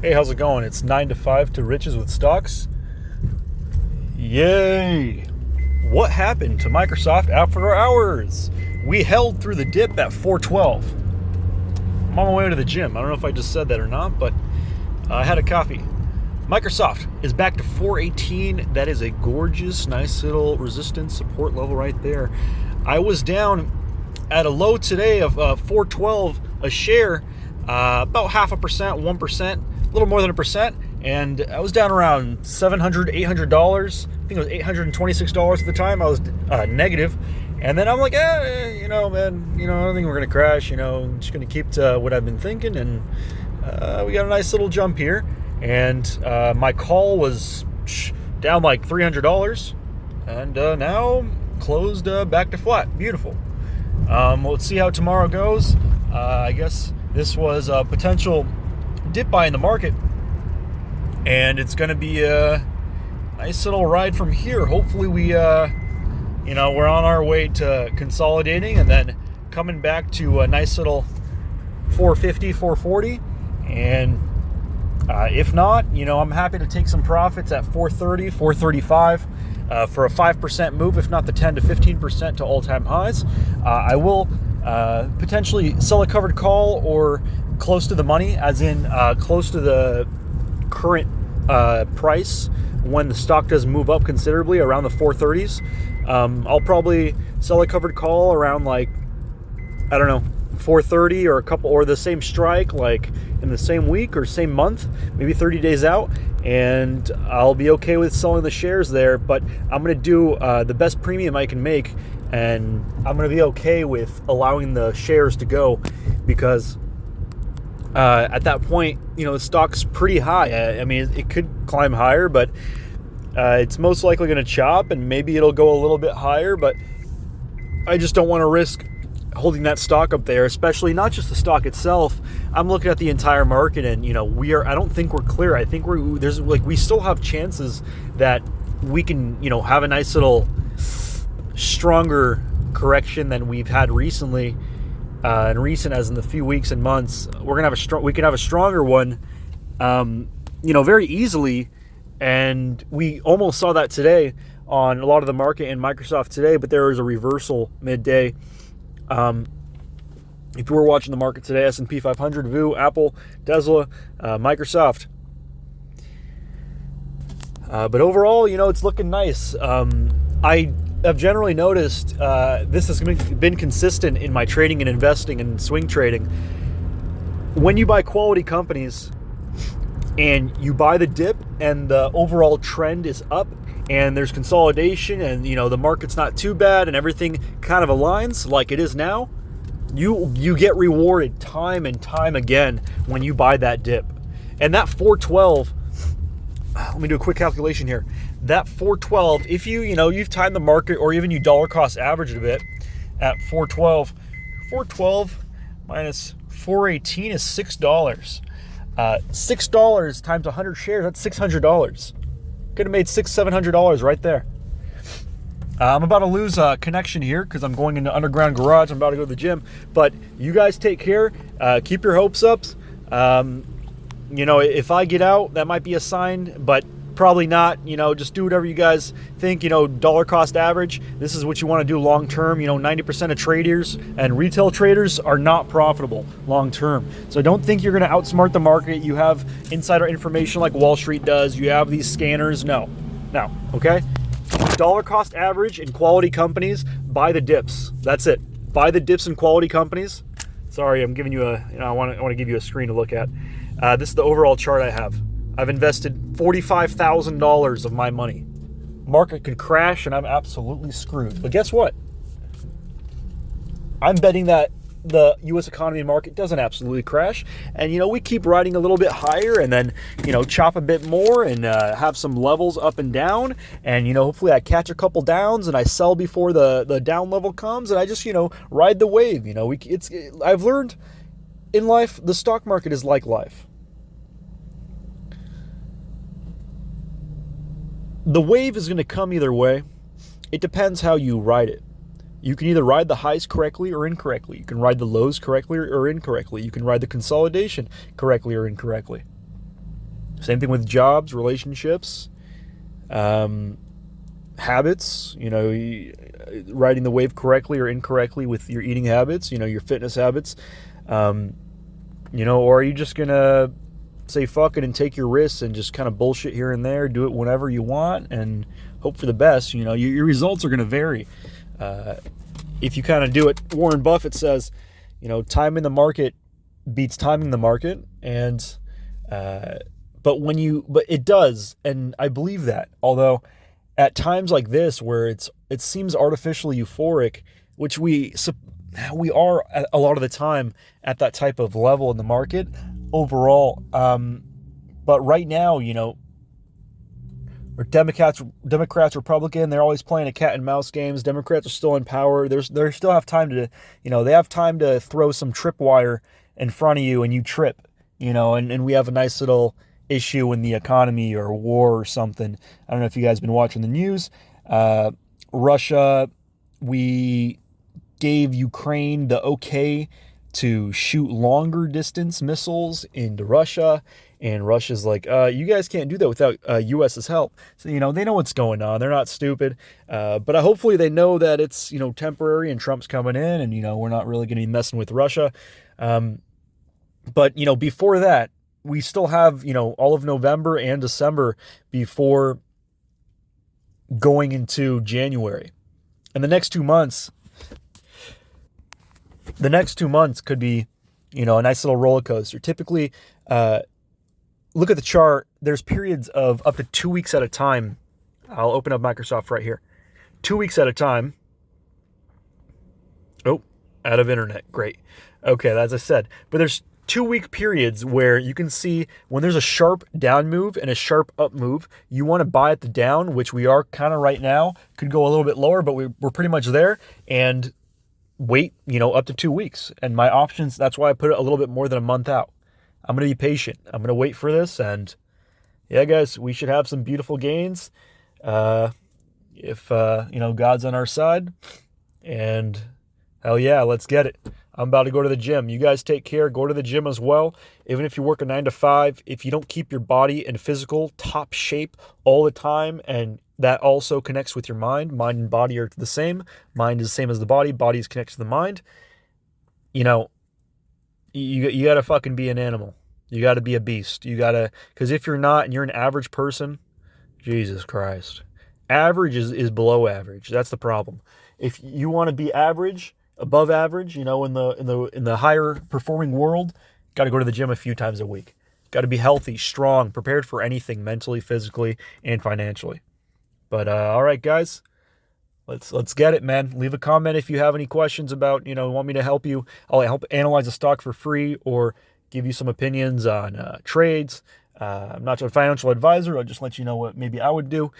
Hey, how's it going? It's 9 to 5 to Riches with Stocks. Yay! What happened to Microsoft after hours? We held through the dip at 412. I'm on my way to the gym. I don't know if I just said that or not, but I had a coffee. Microsoft is back to 418. That is a gorgeous, nice little resistance support level right there. I was down at a low today of 412 a share, about 0.5%, 1%, a little more than 1%, and I was down around $700, $800. I think it was $826 at the time. I was negative, and then I'm like, man, I don't think we're gonna crash. I'm just gonna keep to what I've been thinking, and we got a nice little jump here. And my call was down like $300, and now closed back to flat. Beautiful. Let's see how tomorrow goes. I guess this was a potential dip buy in the market, and it's going to be a nice little ride from here. Hopefully we're on our way to consolidating and then coming back to a nice little 450, 440. And if not, I'm happy to take some profits at 430, 435 for a 5% move, if not the 10 to 15% to all-time highs. I will potentially sell a covered call or close to the money, as in close to the current price when the stock does move up considerably around the 430s. I'll probably sell a covered call around 430 or the same strike, like in the same week or same month, maybe 30 days out, and I'll be okay with selling the shares there. But I'm going to do the best premium I can make, and I'm going to be okay with allowing the shares to go, because at that point, the stock's pretty high. I mean, it could climb higher, but it's most likely going to chop, and maybe it'll go a little bit higher, but I just don't want to risk holding that stock up there, especially not just the stock itself. I'm looking at the entire market, and I don't think we're clear. I think we still have chances that we can have a nice little stronger correction than we've had recently, and recent as in the few weeks and months. We can have a stronger one very easily, and we almost saw that today on a lot of the market in Microsoft today, but there was a reversal midday. If you were watching the market today, S&P 500, VU, Apple, Tesla, Microsoft. But overall, it's looking nice. I have generally noticed this has been consistent in my trading and investing and swing trading. When you buy quality companies and you buy the dip and the overall trend is up, and there's consolidation, and the market's not too bad, and everything kind of aligns like it is now, you get rewarded time and time again when you buy that dip. And that 412, let me do a quick calculation here. That 412, if you've timed the market, or even you dollar cost average it a bit at 412 minus 418 is $6. $6 times 100 shares, that's $600. Could have made $700 right there. I'm about to lose connection here because I'm going into underground garage. I'm about to go to the gym. But you guys take care. Keep your hopes up. If I get out, that might be a sign, but probably not. Just do whatever you guys think. Dollar cost average. This is what you want to do long term. 90% of traders and retail traders are not profitable long term. So don't think you're going to outsmart the market. You have insider information like Wall Street does. You have these scanners. No. Okay. Dollar cost average in quality companies. Buy the dips. That's it. Buy the dips in quality companies. Sorry, I'm giving you I want to give you a screen to look at. This is the overall chart I have. I've invested $45,000 of my money. Market could crash and I'm absolutely screwed. But guess what? I'm betting that the U.S. economy and market doesn't absolutely crash. And, we keep riding a little bit higher, and then, chop a bit more, and have some levels up and down. And, hopefully I catch a couple downs and I sell before the down level comes. And I just, ride the wave. I've learned in life, the stock market is like life. The wave is going to come either way. It depends how you ride it. You can either ride the highs correctly or incorrectly. You can ride the lows correctly or incorrectly. You can ride the consolidation correctly or incorrectly. Same thing with jobs, relationships, habits, riding the wave correctly or incorrectly with your eating habits, your fitness habits. Or are you just going to say fuck it and take your risks and just kind of bullshit here and there, do it whenever you want and hope for the best? Your results are going to vary. If you kind of do it, Warren Buffett says, timing the market beats timing the market. And, but it does. And I believe that, although at times like this, where it seems artificially euphoric, which we are a lot of the time at that type of level in the market overall. But right now, or Democrats, Republican, they're always playing a cat and mouse games. Democrats are still in power. They still have time to, they have time to throw some tripwire in front of you and you trip, and we have a nice little issue in the economy or war or something. I don't know if you guys have been watching the news. Russia, we gave Ukraine the okay to shoot longer distance missiles into Russia, and Russia's like, you guys can't do that without US's help. So, they know what's going on. They're not stupid. But hopefully they know that it's, temporary and Trump's coming in and, we're not really going to be messing with Russia. But, before that, we still have, all of November and December before going into January. And the next 2 months could be, a nice little roller coaster. Typically, look at the chart. There's periods of up to 2 weeks at a time. I'll open up Microsoft right here. 2 weeks at a time. Oh, out of internet. Great. Okay, as I said. But there's 2-week periods where you can see when there's a sharp down move and a sharp up move, you want to buy at the down, which we are kind of right now. Could go a little bit lower, but we're pretty much there. And wait, up to 2 weeks. And my options, that's why I put it a little bit more than a month out. I'm going to be patient. I'm going to wait for this. And yeah, guys, we should have some beautiful gains. If God's on our side. And hell yeah, let's get it. I'm about to go to the gym. You guys take care. Go to the gym as well. Even if you work a 9 to 5, if you don't keep your body in physical top shape all the time, and that also connects with your mind. Mind and body are the same. Mind is the same as the body. Body is connected to the mind. You got to fucking be an animal. You got to be a beast. Because if you're not and you're an average person, Jesus Christ. Average is below average. That's the problem. If you want to be average, above average, in the higher performing world, got to go to the gym a few times a week. Got to be healthy, strong, prepared for anything mentally, physically, and financially. But all right, guys, let's get it, man. Leave a comment if you have any questions about, want me to help you. I'll help analyze a stock for free or give you some opinions on trades. I'm not a financial advisor. I'll just let you know what maybe I would do.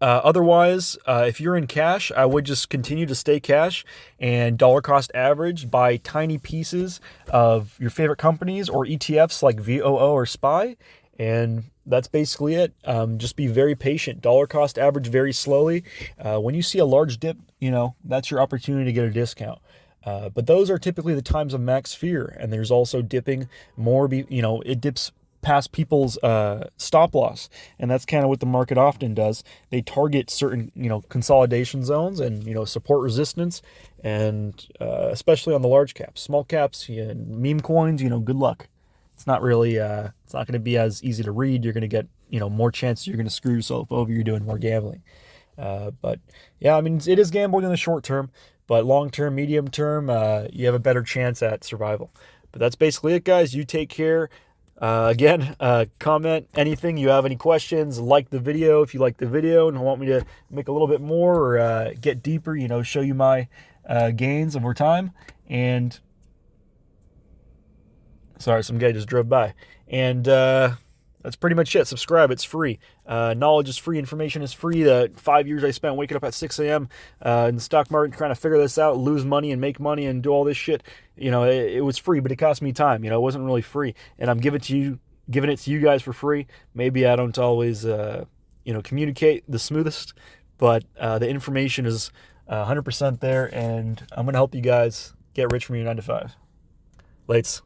Otherwise, if you're in cash, I would just continue to stay cash and dollar cost average, buy tiny pieces of your favorite companies or ETFs like VOO or SPY. And that's basically it. Just be very patient. Dollar cost average very slowly. When you see a large dip, that's your opportunity to get a discount. But those are typically the times of max fear. And there's also dipping more, it dips past people's stop loss, and that's kind of what the market often does. They target certain consolidation zones and support resistance, and especially on the large caps. Small caps and meme coins, good luck. It's not really it's not going to be as easy to read. You're going to get more chances you're going to screw yourself over. You're doing more gambling. But yeah, I mean, it is gambling in the short term, but long term, medium term, you have a better chance at survival. But that's basically it, guys. You take care. Again, comment anything. You have any questions, like the video if you like the video and want me to make a little bit more or get deeper, show you my gains over time. And sorry, some guy just drove by. And that's pretty much it. Subscribe. It's free. Knowledge is free. Information is free. The 5 years I spent waking up at 6 a.m. In the stock market trying to figure this out, lose money and make money and do all this shit, it was free, but it cost me time. It wasn't really free. And I'm giving it to you guys for free. Maybe I don't always, communicate the smoothest, but the information is 100% there, and I'm going to help you guys get rich from your 9 to 5. Lates.